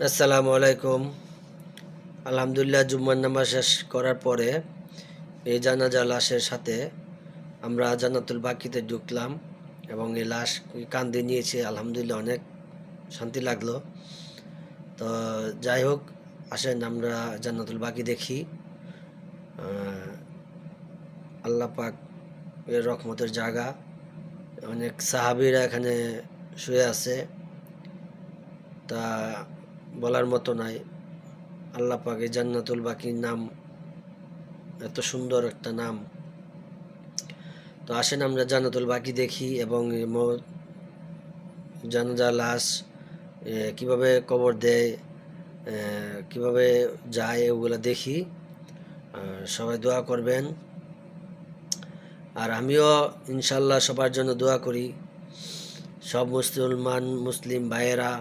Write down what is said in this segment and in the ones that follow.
আসসালামু আলাইকুম। আলহামদুলিল্লাহ, জুম্মার নামাজ শেষ করার পরে এই জানাজা লাশের সাথে আমরা জান্নাতুল বাকিতে ঢুকলাম এবং এই লাশ কাঁধে নিয়েছে। আলহামদুলিল্লাহ, অনেক শান্তি লাগলো। তো যাই হোক, আসেন আমরা জান্নাতুল বাকি দেখি। আল্লাহ পাক এর রহমতের জায়গা। অনেক সাহাবীরা এখানে শুয়ে আছে, তা বলার মতো নাই। আল্লাহ পাক এই জান্নাতুল বাকির নাম, এত সুন্দর একটা নাম। তো আসেন আমরা জান্নাতুল বাকি দেখি এবং জানাজা লাশ কিভাবে কবর দেয়, কিভাবে যায়, ওগুলো দেখি। সবাই দোয়া করবেন, আর আমিও ইনশাল্লাহ সবার জন্য দোয়া করি। সব মুসলিম ভাইয়েরা,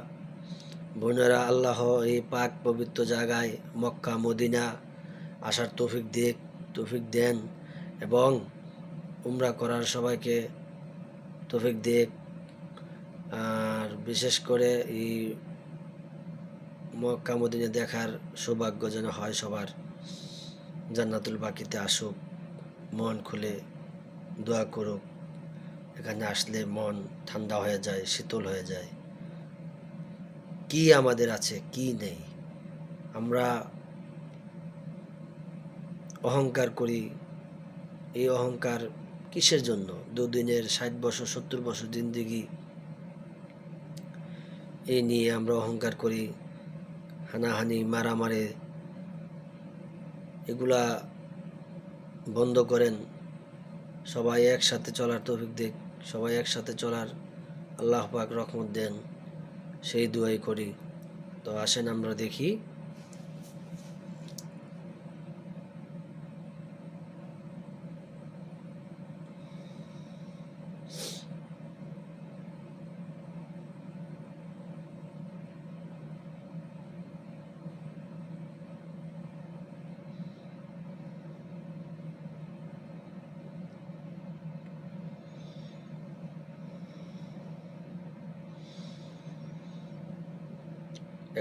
বোনেরা, আল্লাহ এই পাক পবিত্র জায়গায় মক্কা মদিনা আসার তৌফিক দেন এবং উমরা করার সবাইকে তৌফিক দেন। আর বিশেষ করে এই মক্কা মদিনা দেখার সৌভাগ্য যেন হয় সবার। জান্নাতুল বাকিতে আসুক, মন খুলে দোয়া করুক। এখানে আসলে মন ঠান্ডা হয়ে যায়, শীতল হয়ে যায়। কি আমাদের আছে, কি নেই। আমরা অহংকার করি। এই অহংকার কিসের জন্য? দুদিনের 60 বছর 70 বছর জিন্দেগি, এই নিয়ে আমরা অহংকার করি। হানাহানি মারামারি এগুলা বন্ধ করেন। সবাই একসাথে চলার তৌফিক দেন, সবাই একসাথে চলার আল্লাহ পাক রহমত দেন, সেই দুয়াই করি। তো আসেন আমরা দেখি।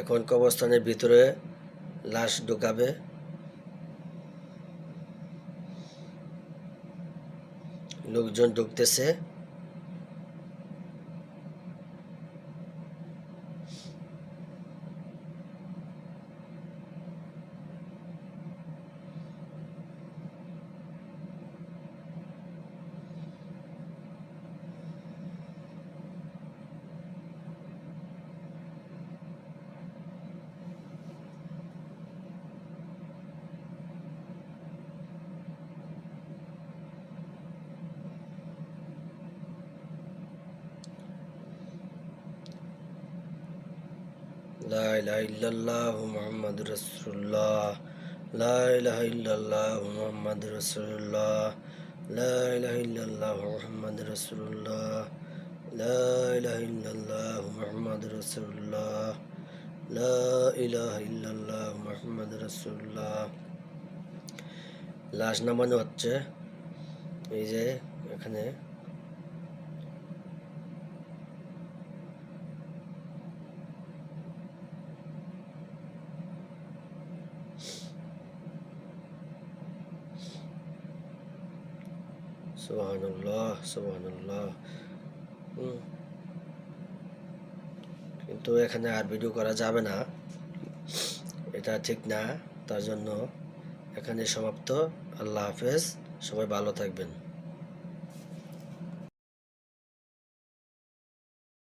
এখন কবরস্থানের ভিতরে লাশ ঢুকাবে, লোকজন ঢুকতেছে। লা ইলাহা ইল্লাল্লাহু মুহাম্মাদুর রাসূলুল্লাহ, লা ইলাহা ইল্লাল্লাহু মুহাম্মাদুর রাসূলুল্লাহ, লা ইলাহা ইল্লাল্লাহু মুহাম্মাদুর রাসূলুল্লাহ, লা ইলাহা ইল্লাল্লাহু মুহাম্মাদুর রাসূলুল্লাহ, লা ইলাহা ইল্লাল্লাহু মুহাম্মাদুর রাসূলুল্লাহ। লাশ নামানো হচ্ছে, এই যে এখানে। সুবহানাল্লাহ, সুবহানাল্লাহ। কিন্তু এখানে আর ভিডিও করা যাবে না, এটা ঠিক না। তার জন্য এখানে সমাপ্ত। আল্লাহ হাফেজ, সবাই ভালো থাকবেন।